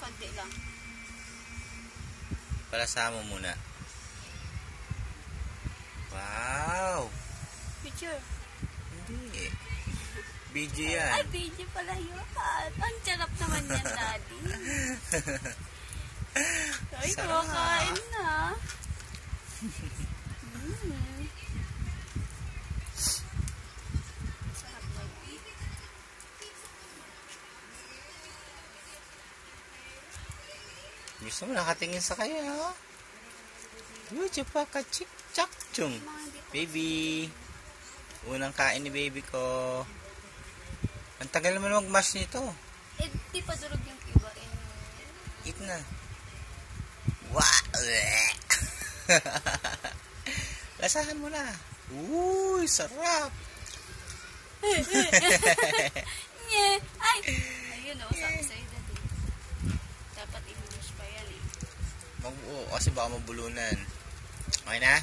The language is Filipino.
Konti lang. Palasama mo muna. Wow! Picture. Hindi. Video yan. Ay, video pala yun. Ang sarap naman yan, Daddy. Ay, kumakain na. Sarap na yun. Gusto mo nakatingin sa kaya, ha? Yuja pa ka chik chak chung. Baby. Unang kain ni baby ko. Ang tagal naman mag-mash nito. Eh, di pa durog yung iba. Eat na. Wow! Lasahan mo na. Uy, sarap. Nye. Ay! Ayun o, sabi sa'yo, Daddy. Dapat i-mash pa yan eh. Mag-buo kasi baka mabulunan. Okay na?